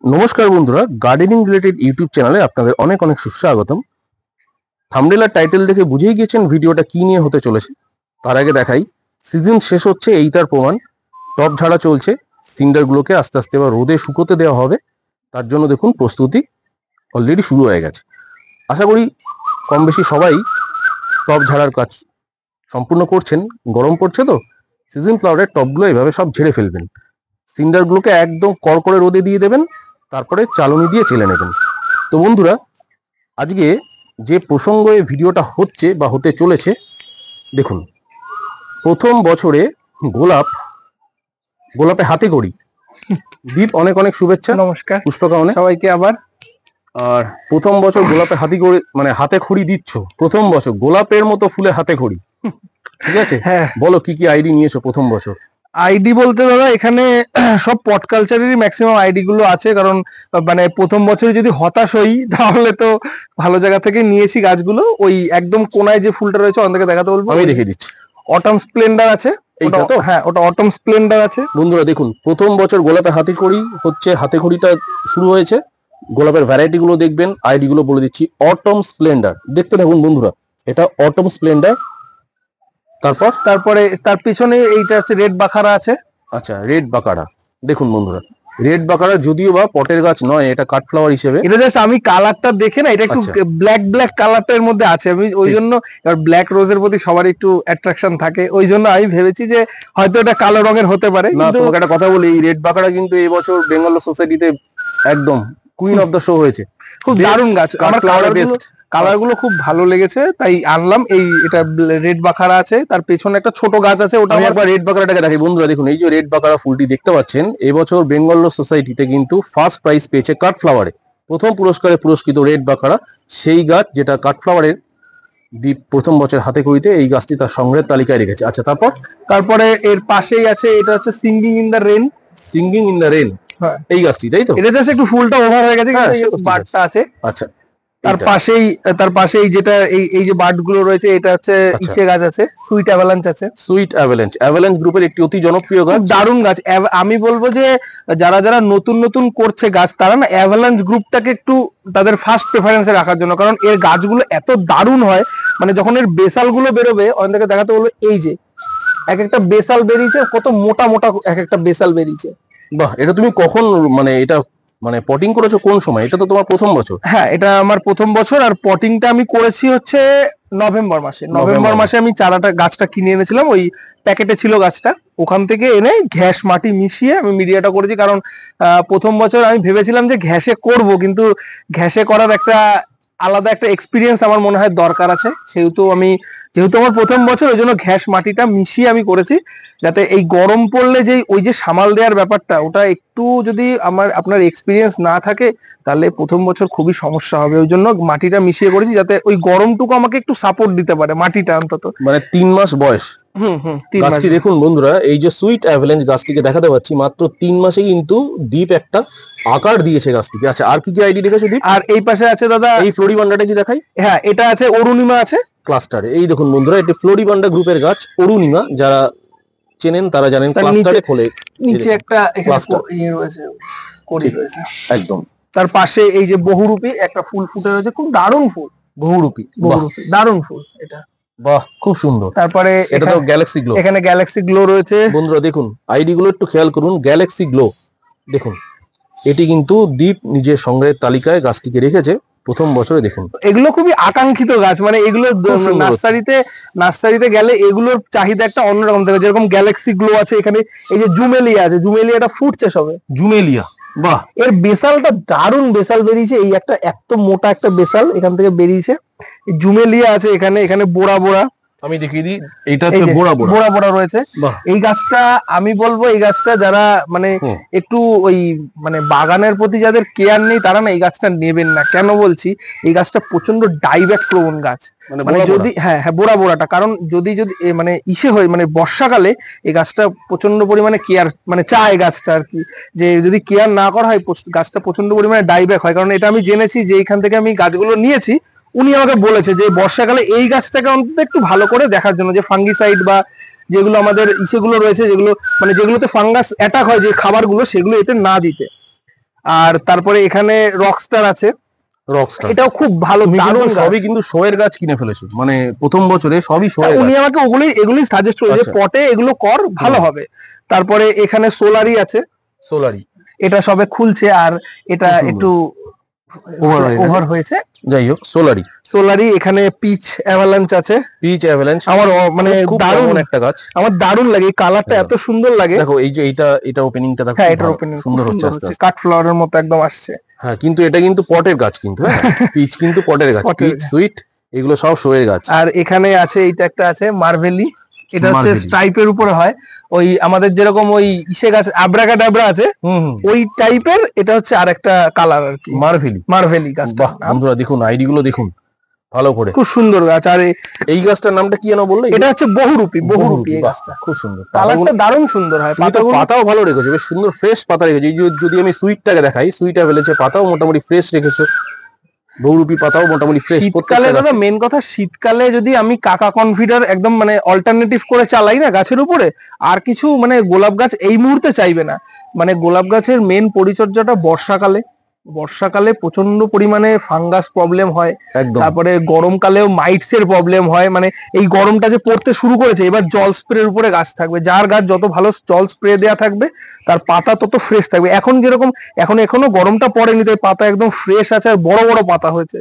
নমস্কার বন্ধুরা, gardening related YouTube চ্যানেলে আপনাদের অনেক অনেক সুস্বাগতম। থাম্বনেল আর টাইটেল দেখে বুঝেই গেছেন ভিডিওটা কি নিয়ে হতে চলেছে। তার আগে দেখাই, সিজন শেষ হচ্ছে এই তার প্রমাণ। টপ ঝাড়া চলছে, সিন্ডারগুলোকে আস্তে আস্তে এবার রোদে শুকোতে দেওয়া হবে। তার জন্য দেখুন প্রস্তুতি অলরেডি শুরু হয়ে গেছে। আশা করি কম বেশি সবাই টপ ঝাড়ার কাজ সম্পূর্ণ করছেন। গরম পড়ছে তো সিজন ফ্লাওয়ারের টপগুলো এভাবে সব ঝেড়ে ফেলবেন। সিন্ডারগুলোকে একদম কড়কড়ে রোদে দিয়ে দেবেন, তারপরে চালনি দিয়ে চেলে নেবেন। তো বন্ধুরা, আজকে যে প্রসঙ্গ এই ভিডিওটা হচ্ছে বা হতে চলেছে, দেখুন প্রথম বছরে গোলাপে হাতে করি। দীপ অনেক অনেক শুভেচ্ছা। নমস্কার পুষ্পকা অনেক সবাইকে আবার। আর প্রথম বছর গোলাপে হাতে খড়ি দিচ্ছ, প্রথম বছর গোলাপের মতো ফুলে হাতে খড়ি, ঠিক আছে? হ্যাঁ, বলো কি কি আইডি নিয়েছো প্রথম বছর? আইডি বলতে দাদা এখানে সব পট কালচারেরই ম্যাক্সিমাম আইডি গুলো আছে, কারণ মানে প্রথম বছরে যদি হতাশ হই তাহলে তো ভালো জায়গা থেকে নিয়েছি গাছগুলো। ওই একদম কোনায় যে ফুলটা রয়েছে অনেকে দেখাতে বলবো, আমি দেখে দিচ্ছি। অটম স্প্লেন্ডার আছে এইটা তো? হ্যাঁ, ওটা অটম স্প্লেন্ডার আছে। বন্ধুরা দেখুন, প্রথম বছর গোলাপে হাতে খড়ি হচ্ছে, হাতে খড়িটা শুরু হয়েছে। গোলাপের ভ্যারাইটি গুলো দেখবেন, আইডি গুলো বলে দিচ্ছি। অটম স্প্লেন্ডার, দেখতে থাকুন বন্ধুরা, এটা অটম স্প্লেন্ডার। তারপরে তার পিছনে এইটা হচ্ছে রেড বাখারা আছে। আচ্ছা, রেড বাকারা। দেখুন বন্ধুরা, রেড বাকারা যদিও বা পটের গাছ নয়, এটা কাঠফ্লাওয়ার হিসেবে। এটা জাস্ট আমি কালারটা দেখে না, এটা একটু ব্ল্যাক ব্ল্যাক কালারটার মধ্যে আছে, আমি ওই জন্য ব্ল্যাক রোজের প্রতি সবার একটু অ্যাট্রাকশন থাকে, ওই জন্য আমি ভেবেছি যে হয়তো এটা কালো রঙের হতে পারে। না, তোমাকে একটা কথা বলি, এই রেড বাকারা কিন্তু এই বছর বেঙ্গল সোসাইটিতে একদম কুইন অফ দ্য শো হয়েছে। খুব দারুণ গাছ, আমার কালার গুলো খুব ভালো লেগেছে, তাই আনলাম। এই এটা রেড বাখারা আছে, তার পেছনে একটা ছোট গাছ আছে, ওটা আমি একবার রেড বাকারাটাকে দেখি। বন্ধুরা দেখুন, এই যে রেড বাকারা ফুলটি দেখতে পাচ্ছেন, এবছর বেঙ্গল সোসাইটিতে কিন্তু ফার্স্ট প্রাইজ পেয়েছে কাঠফ্লাওয়ারে। প্রথম পুরস্কারে পুরস্কৃত রেড বাকারা, সেই গাছ যেটা কাঠফ্লাওয়ারের দ্বীপ প্রথম বছর হাতে করিতে এই গাছটি তার সংগ্রহের তালিকায় রেখেছে। আচ্ছা, তারপরে এর পাশেই আছে, এটা হচ্ছে singing in the rain. Singing in the rain, এই গাছটি, তাই তো? এটা জাস্ট একটু ফুলটা ওভার হয়ে গেছে, বার্ডটা আছে। আচ্ছা, তার পাশেই যেটা এই যে বার্ড গুলো রয়েছে, এটা হচ্ছে ইসে গাছ আছে, সুইট অ্যাভালাঞ্চ আছে। সুইট অ্যাভালাঞ্চ গ্রুপের একটি অতি জনপ্রিয় গাছ, দারুণ গাছ। আমি বলবো যে যারা যারা নতুন নতুন করছে গাছ, তারা না অ্যাভালাঞ্চ গ্রুপটাকে একটু তাদের ফার্স্ট প্রেফারেন্সে রাখার জন্য, কারণ এর গাছগুলো এত দারুণ হয়। মানে যখন এর বেসাল গুলো বেরোবে, অনেকে দেখাতে বলবো, এই যে এক একটা বেসাল বেরিয়েছে, কত মোটা মোটা এক একটা বেসাল বেরিয়েছে। বাহ, এটা তুমি কখন এটা পটিং করেছো কোন সময়? এটা তো তোমার প্রথম বছর? হ্যাঁ, এটা আমার প্রথম বছর, আর পটিংটা আমি করেছি হচ্ছে নভেম্বর মাসে আমি গাছটা কিনে এনেছিলাম, ওই প্যাকেটে ছিল গাছটা, ওখান থেকে এনে ঘ্যাস মাটি মিশিয়ে আমি মিডিয়াটা করেছি। কারণ প্রথম বছর আমি ভেবেছিলাম যে ঘ্যাসে করব, কিন্তু ঘ্যাসে করার একটা আলাদা একটা এক্সপিরিয়েন্স আমার মনে হয় দরকার আছে। যেহেতু আমার প্রথম বছর, ওই জন্য ঘ্যাস মাটিটা মিশিয়ে আমি করেছি, যাতে এই গরম পড়লে যে ওই যে সামাল দেওয়ার ব্যাপারটা, ওটা একটু যদি আপনার এক্সপিরিয়েন্স না থাকে, তাহলে প্রথম বছর খুবই সমস্যা হবে। ওই জন্য মাটিটা মিশিয়ে করেছি, যাতে ওই গরমটুকু আমাকে একটু সাপোর্ট দিতে পারে মাটিটা অন্তত। 3 মাস বয়স গাছটি। দেখুন বন্ধুরা, এই যে সুইট অ্যাভালাঞ্চ গাছটিকে দেখাতে পাচ্ছি, মাত্র 3 মাসে কিন্তু দ্বীপ একটা আকার দিয়েছে গাছটিকে। আচ্ছা, আর কি কি আইডি রেখেছো দ্বীপ? আর এই পাশে আছে দাদা, এই ফ্লোরিবান্ডাটা কি দেখাই? হ্যাঁ, এটা আছে অরুণিমা আছে ক্লাস্টারে। এই দেখুন বন্ধুরা, এটি ফ্লোরিবান্ডা গ্রুপের গাছ অরুণিমা। যারা চেনেন তারা জানেন, ক্লাস্টারে ফলে নিচে একটা একদম। তার পাশে এই যে বহুরূপী একটা ফুল ফুটে রয়েছে, খুব দারুণ ফুল। বহুরূপী দারুণ ফুল, এটা বাহ, খুব সুন্দর। তারপরে এটা তো গ্যালাক্সি গ্লো, এখানে গ্যালাক্সি গ্লো রয়েছে। বন্ধুরা দেখুন, আইডি গুলো একটু খেয়াল করুন, গ্যালাক্সি গ্লো। দেখুন, এটি কিন্তু দ্বীপ নিজের সংগ্রহের তালিকায় গাছটিকে রেখেছে প্রথম বছরে। দেখুন, এগুলো খুবই আকাঙ্ক্ষিত গাছ, মানে এগুলো নার্সারিতে গেলে এগুলোর চাহিদা একটা অন্যরকম থাকে। যেরকম গ্যালাক্সি গ্লো আছে, এখানে এই যে জুমেলিয়া আছে, জুমেলিয়াটা ফুটছে সবে। জুমেলিয়া, বাহ, এর বেসালটা দারুণ বেসাল বেরিয়েছে, এই একটা এত মোটা একটা বেসাল এখান থেকে বেরিয়েছে। জুমেলিয়া আছে এখানে বোড়া আমি দেখিয়ে দিই, এটা হচ্ছে বোড়া রয়েছে। এই গাছটা আমি বলবো, এই গাছটা যারা একটু ওই বাগানের প্রতি যাদের কেয়ার নেই, তারা না এই গাছটা নেবেন না। কেন বলছি, এই গাছটা প্রচন্ড ডাইব্যাক প্রবণ গাছ। যদি হ্যাঁ বোড়াটা, কারণ যদি ইসে হয়, বর্ষাকালে এই গাছটা প্রচন্ড পরিমাণে কেয়ার চায় গাছটা আর কি, যে যদি কেয়ার না করা হয় গাছটা প্রচন্ড পরিমাণে ডাইব্যাক হয়। কারণ এটা আমি জেনেছি, যে এখান থেকে আমি গাছগুলো নিয়েছি, উনি আমাকে বলেছে যে বর্ষাকালে এই গাছটাকে অন্তত একটু ভালো করে দেখার জন্য, যে ফাঙ্গিসাইড বা যেগুলো আমাদের ইসেগুলো রয়েছে, যেগুলোতে ফাঙ্গাস অ্যাটাক হয়, যে খাবারগুলো, সেগুলো এতে না দিতে। আর তারপরে এখানে রকস্টার আছে, রকস্টার, এটাও খুব ভালো, দারুণ গাছ। সবই কিন্তু শোয়ের গাছ কিনে ফেলেছো, মানে প্রথম বছরে সবই শোয়ের উনি গাছ। আমাকে এগুলি সাজেস্ট করে যে আচ্ছা। পটে এগুলো কর, ভালো হুম। হবে। তারপরে এখানে সোলারি আছে, সোলারি, এটা সবে খুলছে, আর এটা খুব সুন্দর। একটু Over হয়ে গেছে। ওভার হয়েছে। যাই হোক, সোলারি, সোলারি, এখানে পিচ অ্যাভালাঞ্চ আছে। পিচ অ্যাভালাঞ্চ, আমার মানে খুব দারুণ দারুণ একটা গাছ। আমার দারুণ লাগে, এই কালারটা একদম। এত সুন্দর লাগে। দেখো এই যে এটা ওপেনিংটা দেখো, হ্যাঁ, খুব এটার ভালো, ওপেনিং সুন্দর হচ্ছে আস্তে আস্তে। কাঠ ফ্লাওয়ারের মতো একদম আসছে। হ্যাঁ, কিন্তু এটা কিন্তু পটের গাছ কিন্তু, হ্যাঁ পিচ কিন্তু পটের গাছ, পটের পিচ গাছ। সুইট এগুলো সব শোয়ের গাছ। আর এখানে আছে, এইটা একটা আছে মার্ভেলি, এটা হচ্ছে মার্ভেলি। স্ট্রাইপের উপরে হয়, ওই আমাদের যেরকম ওই ইসে গাছ আব্রাকাডাব্রা আছে হুম, ওই টাইপের, এটা হচ্ছে আরেকটা কালার আর কি, মার্ভেলি। মার্ভেলি গাছটা। বাহ বন্ধুরা দেখুন, আইডি গুলো দেখুন ভালো করে। খুব সুন্দর গাছ। আর এই গাছটার নামটা কি যেন বললে? এটা হচ্ছে বহুরূপী এই বাহ, গাছটা, খুব সুন্দর। কালারটা দারুণ সুন্দর হয়। পাতাও ভালো রেখেছো, বেশ সুন্দর ফ্রেশ পাতা রেখেছো। এই যদি আমি সুইটটাকে দেখাই, সুইটা ফেলেছে, পাতাও মোটামুটি ফ্রেশ রেখেছো, বহুরূপী পাতাও মোটামুটি ফ্রেশ। শীতকালে দাদা মেন কথা, শীতকালে যদি আমি কাকা কনফিডার একদম মানে অল্টারনেটিভ করে চালাই না গাছের উপরে, আর কিছু মানে গোলাপ গাছ এই মুহূর্তে চাইবে না। মানে গোলাপ গাছের মেন পরিচর্যাটা বর্ষাকালে প্রচন্ড পরিমাণে ফাঙ্গাস প্রবলেম হয়, একদম। তারপরে গরমকালেও মাইটস এর প্রবলেম হয়। মানে এই গরমটা যে পড়তে শুরু করেছে, এবার জল স্প্রের উপরে গাছ থাকবে, যার গাছ যত ভালো জল স্প্রে দেওয়া থাকবে তার পাতা তত ফ্রেশ থাকবে। এখন যেরকম এখনো গরমটা পড়েনি, তাই পাতা একদম ফ্রেশ আছে, আর বড় বড় পাতা হয়েছে।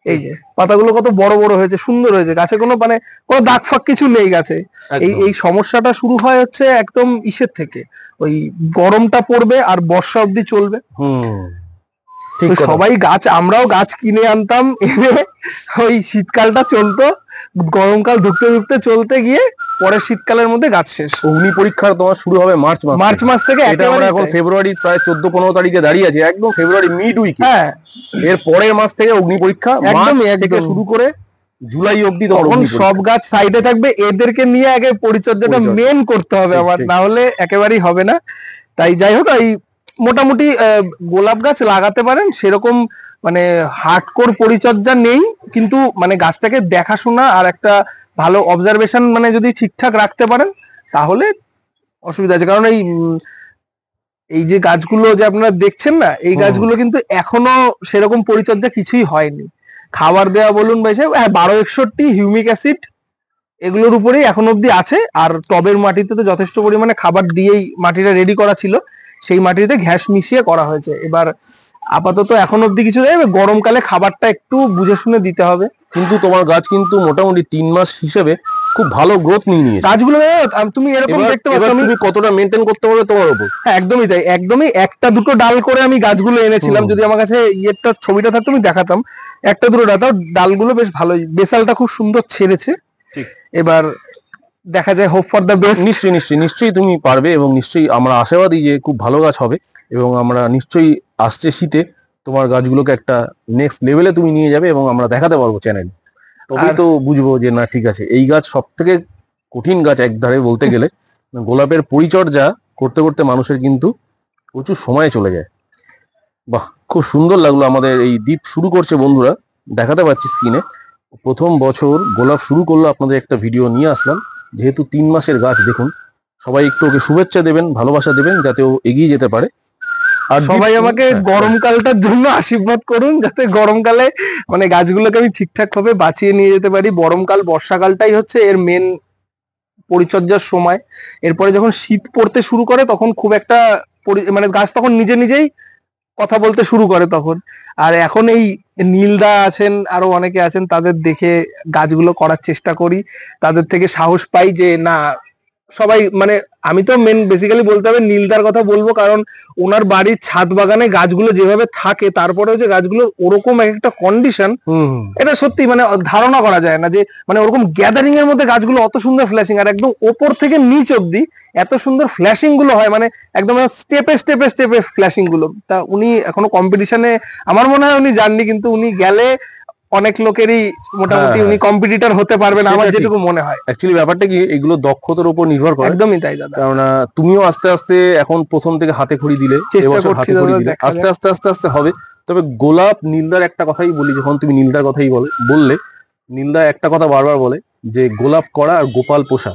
এই যে পাতাগুলো কত বড় বড় হয়েছে, সুন্দর হয়েছে, গাছে কোনো মানে কোনো দাগ ফাগ কিছু নেই গাছে। এই সমস্যাটা শুরু হয় হচ্ছে একদম ইসের থেকে, ওই গরমটা পড়বে আর বর্ষা অবধি চলবে। ঠিক তো কথা। সবাই গাছ, আমরাও গাছ কিনে আনতাম, এনে ওই শীতকালটা চলতো, গরমকাল ঢুকতে ঢুকতে চলতে গিয়ে পরের শীতকালের মধ্যে গাছ শেষ। অগ্নি পরীক্ষা তোমার শুরু হবে মার্চ মাস থেকে। এটা আমরা এখন ফেব্রুয়ারি প্রায় 14-15 তারিখে দাঁড়িয়ে আছি, একদম ফেব্রুয়ারি মিড উইক। হ্যাঁ, এর পরের মাস থেকে অগ্নি পরীক্ষা, একদমই মার্চ থেকে শুরু করে জুলাই অবধি তখন সব গাছ সাইডে থাকবে, এদেরকে নিয়ে আগে পরিচর্যাটা মেন করতে হবে আমার, না হলে একেবারেই হবে না। তাই যাই হোক, এই মোটামুটি গোলাপ গাছ লাগাতে পারেন, সেরকম মানে হার্ডকোর পরিচর্যা নেই, কিন্তু মানে গাছটাকে দেখাশোনা আর একটা ভালো অবজারভেশন মানে যদি ঠিকঠাক রাখতে পারেন তাহলে অসুবিধা আছে। কারণ এই যে গাছগুলো যে আপনারা দেখছেন না, এই গাছগুলো কিন্তু এখনো সেরকম পরিচর্যা কিছুই হয়নি। খাবার দেওয়া বলুন বা হিসেবে, হ্যাঁ 1261 হিউমিক অ্যাসিড এগুলোর উপরেই এখন অব্দি আছে। আর টবের মাটিতে তো যথেষ্ট পরিমাণে খাবার দিয়েই মাটিটা রেডি করা ছিল, সেই মাটিতে ঘ্যাস মিশিয়ে করা হয়েছে। এবার আপাতত এখন অব্দি কিছু দেয়, গরমকালে খাবারটা একটু বুঝে শুনে দিতে হবে। কিন্তু তোমার গাছ কিন্তু মোটামুটি 3 মাস হিসেবে খুব ভালো গ্রোথ নিয়ে নিয়েছে। গাছগুলো তুমি এরকম দেখতে পাচ্ছ, তুমি কতটা মেনটেন করতে পারবে তোমার উপর। হ্যাঁ একদমই তাই, একদমই একটা দুটো ডাল করে আমি গাছগুলো এনেছিলাম। যদি আমার কাছে ইয়েরটা ছবিটা থাকতো আমি দেখাতাম, একটা দুটো ডাল, তাও ডালগুলো বেশ ভালোই, বেসালটা খুব সুন্দর ছেড়েছে। এবার দেখা যায়, হোপ ফর দ্য বেস্ট। নিশ্চয়ই তুমি পারবে, এবং নিশ্চয়ই আমরা আশাবাদী যে খুব ভালো গাছ হবে, এবং আমরা নিশ্চয়ই আসছে শীতে তোমার গাছগুলোকে একটা নেক্সট লেভেলে তুমি নিয়ে যাবে, এবং আমরা দেখাতে পারবো চ্যানেল, তবেই তো বুঝবো যে না ঠিক আছে। এই গাছ সব থেকে কঠিন গাছ একধারে বলতে গেলে। গোলাপের পরিচর্যা করতে করতে মানুষের কিন্তু প্রচুর সময় চলে যায়। বাহ, খুব সুন্দর লাগলো। আমাদের এই দ্বীপ শুরু করছে বন্ধুরা, দেখাতে পাচ্ছি স্ক্রিনে। প্রথম বছর গোলাপ শুরু করলো, আপনাদের একটা ভিডিও নিয়ে আসলাম। যেহেতু 3 মাসের গাছ, দেখুন সবাই একটু ওকে শুভেচ্ছা দেবেন, ভালোবাসা দেবেন, যাতে ও এগিয়ে যেতে পারে। আর সবাই আমাকে গরমকালটার জন্য আশীর্বাদ করুন, যাতে গরমকালে মানে গাছগুলোকে আমি ঠিকঠাক ভাবে বাঁচিয়ে নিয়ে যেতে পারি। বর্ষাকালটাই হচ্ছে এর মেন পরিচর্যার সময়। এরপরে যখন শীত পড়তে শুরু করে তখন খুব একটা মানে গাছ তখন নিজে নিজেই কথা বলতে শুরু করে তখন। আর এখন এই নীলদা আছেন, আরো অনেকে আছেন, তাদের দেখে গাছগুলো করার চেষ্টা করি, তাদের থেকে সাহস পাই যে না সবাই মানে, আমি তো মেন বেসিক্যালি বলতে হবে নীলদার কথা বলবো, কারণ ওনার বাড়ির ছাদ বাগানে গাছগুলো যেভাবে থাকে, তারপরেও যে গাছগুলোর ওরকম একটা কন্ডিশন, এটা সত্যি মানে ধারণা করা যায় না যে মানে ওরকম গ্যাদারিং এর মধ্যে গাছগুলো অত সুন্দর ফ্ল্যাশিং, আর একদম ওপর থেকে নিচ অব্দি এত সুন্দর ফ্ল্যাশিং গুলো হয়, মানে একদম স্টেপে স্টেপে স্টেপে ফ্ল্যাশিং গুলো। তা উনি এখনো কম্পিটিশনে আমার মনে হয় উনি যাননি, কিন্তু উনি গেলে অনেক লোকেরই মোটামুটি উনি কম্পিটিটর হতে পারবেন আমার যেটুকু মনে হয়। অ্যাকচুয়ালি ব্যাপারটা কি, এগুলো দক্ষতার উপর নির্ভর করে। একদমই তাই দাদা, কারণ তুমিও আস্তে আস্তে এখন প্রথম থেকে হাতে খড়ি দিলে, চেষ্টা করছি দাদা, আস্তে আস্তে আস্তে আস্তে হবে। তবে গোলাপ নীলদার একটা কথাই বলি, যখন তুমি নীলদার কথাই বললে, নীলদা একটা কথা বারবার বলে যে গোলাপ করা আর গোপাল পোষা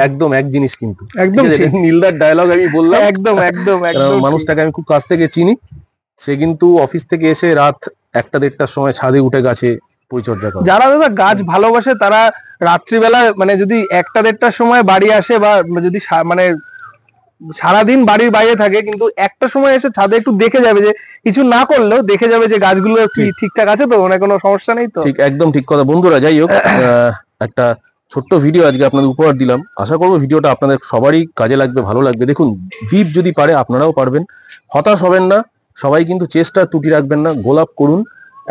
একদম এক জিনিস, কিন্তু একদম নীলদার ডায়লগ আমি বললাম। একদম একদম একদম মানুষটাকে আমি খুব কাছ থেকে চিনি, সে কিন্তু অফিস থেকে এসে রাত 1টা-1.5টার সময় ছাদে উঠে গাছে পরিচর্যা করে। যারা দাদা গাছ ভালোবাসে তারা রাত্রিবেলা মানে যদি 1টা-1.5টার সময় বাড়ি আসে বা যদি মানে সারাদিন বাড়ির বাইরে থাকে, কিন্তু একটা সময় এসে ছাদে একটু দেখে যাবে, যে কিছু না করলেও দেখে যাবে যে গাছগুলো কি ঠিকঠাক আছে, তো মানে কোনো সমস্যা নেই তো। ঠিক, একদম ঠিক কথা। বন্ধুরা যাই হোক, একটা ছোট্ট ভিডিও আজকে আপনাদের উপহার দিলাম। আশা করবো ভিডিওটা আপনাদের সবারই কাজে লাগবে, ভালো লাগবে। দেখুন, দীপ যদি পারে আপনারাও পারবেন, হতাশ হবেন না। সবাই কিন্তু চেষ্টা ত্রুটি রাখবেন না, গোলাপ করুন।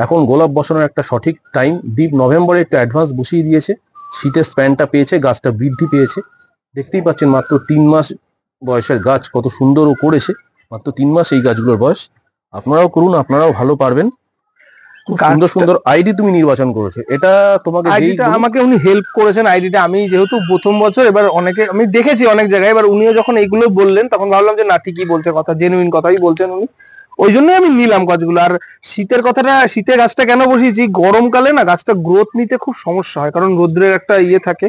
এখন গোলাপ বসানোর একটা সঠিক টাইম। দীপ নভেম্বরে একটা অ্যাডভান্স বসিয়ে দিয়েছে, শীতের স্প্যানটা পেয়েছে, গাছটা বৃদ্ধি পেয়েছে। দেখতেই পাচ্ছেন মাত্র 3 মাস বয়সের গাছ কত সুন্দরও করেছে। মাত্র 3 মাস এই গাছগুলোর বয়স। আপনারাও করুন, আপনারাও ভালো পারবেন। খুব সুন্দর সুন্দর আইডি তুমি নির্বাচন করেছো, এটা তোমাকে আইডিটা আমাকে উনি হেল্প করেছেন। আইডিটা আমি যেহেতু প্রথম বছর, এবার অনেকে আমি দেখেছি অনেক জায়গায়, এবার উনিও যখন এইগুলো বললেন তখন ভাবলাম যে না, ঠিকই বলছে, কথা জেনুইন কথাই বলছেন উনি, ওই জন্যই আমি নিলাম গাছগুলো। আর শীতের কথাটা, শীতের গাছটা কেন বসিয়েছি, গরমকালে না গাছটা গ্রোথ নিতে খুব সমস্যা হয়, কারণ রোদ্রের একটা ইয়ে থাকে।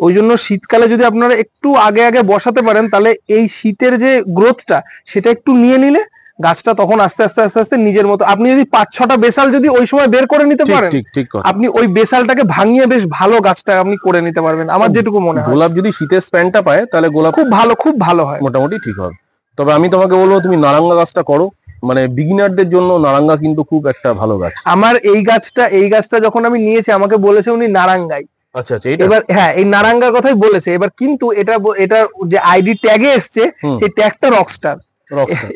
ওই জন্য শীতকালে যদি আপনারা একটু আগে আগে বসাতে পারেন, তাহলে এই শীতের যে গ্রোথটা সেটা একটু নিয়ে নিলে গাছটা তখন আস্তে আস্তে আস্তে আস্তে নিজের মতো, আপনি যদি 5-6টা বেসাল যদি ওই সময় বের করে নিতে পারেন, আপনি ওই বেসালটাকে ভাঙিয়ে বেশ ভালো গাছটা আপনি করে নিতে পারবেন, আমার যেটুকু মনে হয়। গোলাপ যদি শীতের স্প্যানটা পায় তাহলে গোলাপ খুব ভালো হয়, মোটামুটি ঠিক হবে। তবে আমি তোমাকে বলবো তুমি নারাঙ্গা গাছটা করো, মানে বিগিনারদের জন্য নারাঙ্গা কিন্তু খুব একটা ভালো গাছ। আমার এই গাছটা যখন আমি নিয়েছি আমাকে বলেছে উনি নারাঙ্গাই। আচ্ছা আচ্ছা, এবার হ্যাঁ, এই নারাঙ্গার কথাই বলেছে। এবার কিন্তু এটা যে আইডি ট্যাগে এসছে, সেই ট্যাগটা রকস্টার।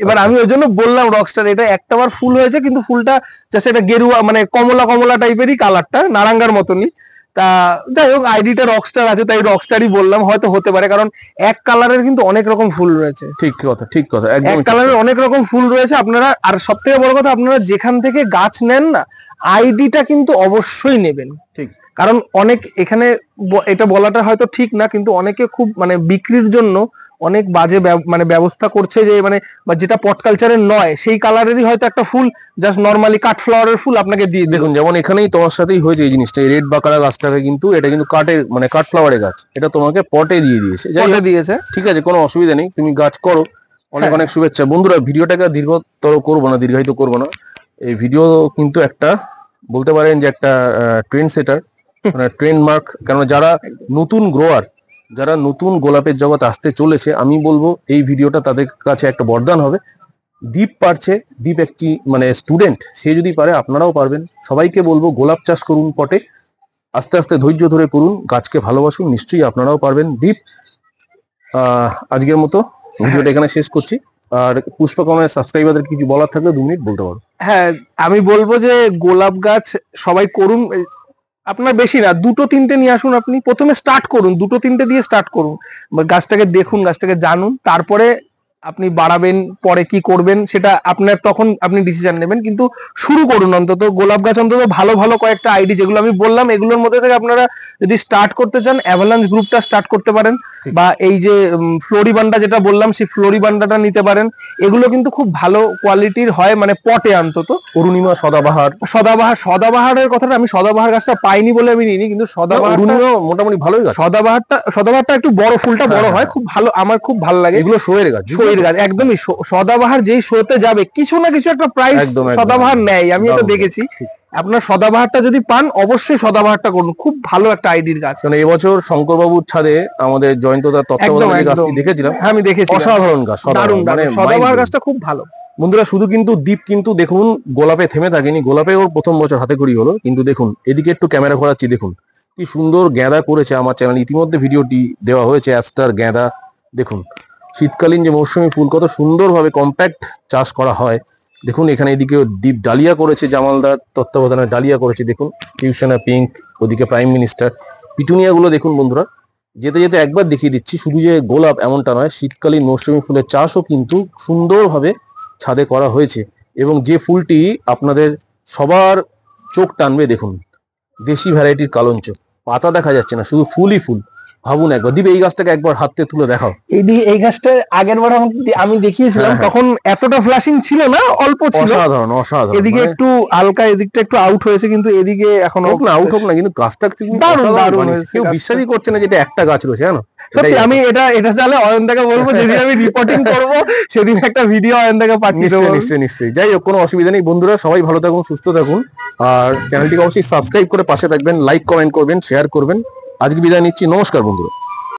এবার আমি ওই জন্য বললাম রকস্টার। এটা একটাবার ফুল হয়েছে, কিন্তু ফুলটা জাস্ট এটা গেরুয়া মানে কমলা কমলা টাইপেরই কালারটা, নারাঙ্গার মতনই। তা যাই হোক, আইডিটা রকস্টার আছে তাই রকস্টারই বললাম, হয়তো হতে পারে, কারণ এক কালারের কিন্তু অনেক রকম ফুল রয়েছে। ঠিক কথা, ঠিক কথা, এক কালারের অনেক রকম ফুল রয়েছে। আপনারা, আর সব থেকে বড় কথা, আপনারা যেখান থেকে গাছ নেন না, আইডিটা কিন্তু অবশ্যই নেবেন। ঠিক, কারণ অনেক এখানে এটা বলাটা হয়তো ঠিক না, কিন্তু অনেকে খুব মানে বিক্রির জন্য অনেক বাজে মানে ব্যবস্থা করছে, যে মানে বা যেটা পট কালচারের নয় সেই কালারেরই হয়তো একটা ফুল জাস্ট নরমালি কাট ফ্লাওয়ারের ফুল আপনাকে দিয়ে। দেখুন, যেমন এখানেই তোমার সাথেই হয়েছে এই জিনিসটা। এই রেড বাকারা গাছটাকে কিন্তু এটা কিন্তু কাটে মানে কাট ফ্লাওয়ারের গাছ, এটা তোমাকে পটে দিয়ে দিয়েছে। পটে দিয়েছে, ঠিক আছে, কোনো অসুবিধা নেই, তুমি গাছ করো। অনেক অনেক শুভেচ্ছা। বন্ধুরা, ভিডিওটাকে দীর্ঘতর করবো না, দীর্ঘায়িত করবো না। এই ভিডিও কিন্তু একটা বলতে পারেন যে একটা ট্রেন্ড সেটার, মানে ট্রেন্ডমার্ক। কারণ যারা নতুন গ্রোয়ার, যারা নতুন গোলাপের জগৎ আসতে চলেছে, আমি বলবো এই ভিডিওটা তাদের কাছে একটা বরদান হবে। দীপ পারছে, দীপ একটি মানে স্টুডেন্ট, সে যদি পারে আপনারাও পারবেন। সবাইকে বলবো গোলাপ চাষ করুন পটে, আস্তে আস্তে ধৈর্য ধরে করুন, গাছকে ভালোবাসুন, নিশ্চয়ই আপনারাও পারবেন। দীপ, আজকের মতো ভিডিওটা এখানে শেষ করছি। আর পুষ্পকমের সাবস্ক্রাইবারদের কিছু বলার থাকলে 2 মিনিট বলতে পারো। হ্যাঁ, আমি বলবো যে গোলাপ গাছ সবাই করুন। আপনার বেশি না, 2-3টে নিয়ে আসুন। আপনি প্রথমে স্টার্ট করুন, 2-3টে দিয়ে স্টার্ট করুন, গাছটাকে দেখুন, গাছটাকে জানুন, তারপরে আপনি বাড়াবেন, পরে কি করবেন সেটা আপনার, তখন আপনি ডিসিশন নেবেন। কিন্তু শুরু করুন অন্তত গোলাপ গাছ, অন্তত ভালো ভালো কয়েকটা আইডি যেগুলো আমি বললাম, এগুলোর মধ্যে থেকে আপনারা যদি স্টার্ট করতে চান, অ্যাভালাঞ্চ গ্রুপটা স্টার্ট করতে পারেন, বা এই যে ফ্লোরিবান্ডা যেটা বললাম সেই ফ্লোরিবান্ডাটা নিতে পারেন। এগুলো কিন্তু খুব ভালো কোয়ালিটির হয়, মানে পটে অন্তত। অরুণিমা, সদাবাহারের কথাটা, আমি সদাবাহার গাছটা পাইনি বলে আমি নিইনি, কিন্তু সদাবাহার মোটামুটি ভালোই গাছ। সদাবাহারটা একটু বড়, ফুলটা বড় হয়, খুব ভালো, আমার খুব ভালো লাগে। এগুলো শোয়ের গাছ, একদমই। সদাবাহার যেই শোতে যাবে কিছু না কিছু একটা প্রাইস সদাবাহার নেয়, আমি এটা দেখেছি। আপনার সদাবাহারটা যদি পান, অবশ্যই সদাবাহারটা করুন, খুব ভালো একটা আইডির গাছ। মানে এবছর শঙ্করবাবুর ছাদে আমাদের জয়ন্তদার তত্ত্বাবধানে গাছটি দেখেছিলাম। হ্যাঁ, আমি দেখেছি, অসাধারণ গাছ, মানে সদাবাহার গাছটা খুব ভালো। বন্ধুরা, শুধু কিন্তু দীপ কিন্তু দেখুন গোলাপে থেমে থাকেনি, গোলাপে ওর প্রথম বছর হাতে খড়ি হলো, কিন্তু দেখুন এদিকে একটু ক্যামেরা ঘোরাচ্ছি, দেখুন কি সুন্দর গ্যাঁদা করেছে। আমার চ্যানেলে ইতিমধ্যে ভিডিওটি দেওয়া হয়েছে, অ্যাস্টার গ্যাঁদা। দেখুন শীতকালীন যে মৌসুমী ফুল কত সুন্দরভাবে কম্প্যাক্ট চাষ করা হয়। দেখুন এখানে এদিকে দীপ ডালিয়া করেছে, জামালদার তত্ত্বাবধানে ডালিয়া করেছে। দেখুন ফিউশনা পিঙ্ক, ওদিকে প্রাইম মিনিস্টার। পিটুনিয়া গুলো দেখুন বন্ধুরা, যেতে যেতে একবার দেখিয়ে দিচ্ছি, শুধু যে গোলাপ এমনটা নয়, শীতকালীন মৌসুমী ফুলের চাষও কিন্তু সুন্দরভাবে ছাদে করা হয়েছে। এবং যে ফুলটি আপনাদের সবার চোখ টানবে, দেখুন দেশি ভ্যারাইটির কালঞ্চ, পাতা দেখা যাচ্ছে না, শুধু ফুলই ফুল। ভাবুন একবার, দিবে এই গাছটাকে একবার হাতে তুলে দেখাও। এই গাছটা আগের বার আমি দেখিয়েছিলাম, তখন এতটা ফ্লাশিং ছিল না, অল্প ছিল। অসাধারণ, অসাধারণ। এদিকে একটু হালকা, এদিকটা একটু আউট হয়েছে, কিন্তু এদিকে এখনো আউট হোক না, কিন্তু গাছটা দারুণ দারুণ। কেউ বিশ্বাসই করছে না যে এটা একটা গাছ রয়েছে, জানো। সত্যি এটাই আমি এটা তাহলে অয়নদাকে বলবো, যেদিন আমি রিপোর্টিং করব সেদিন একটা ভিডিও অয়নদাকে পাঠিয়ে দেবো। নিশ্চয়ই নিশ্চয়ই নিশ্চয়ই। যাই হোক, কোনো অসুবিধা নেই বন্ধুরা, সবাই ভালো থাকুন, সুস্থ থাকুন, আর চ্যানেলটিকে অবশ্যই সাবস্ক্রাইব করে পাশে থাকবেন, লাইক কমেন্ট করবেন, শেয়ার করবেন। আজকে বিদায় নিচ্ছি, নমস্কার বন্ধুরা।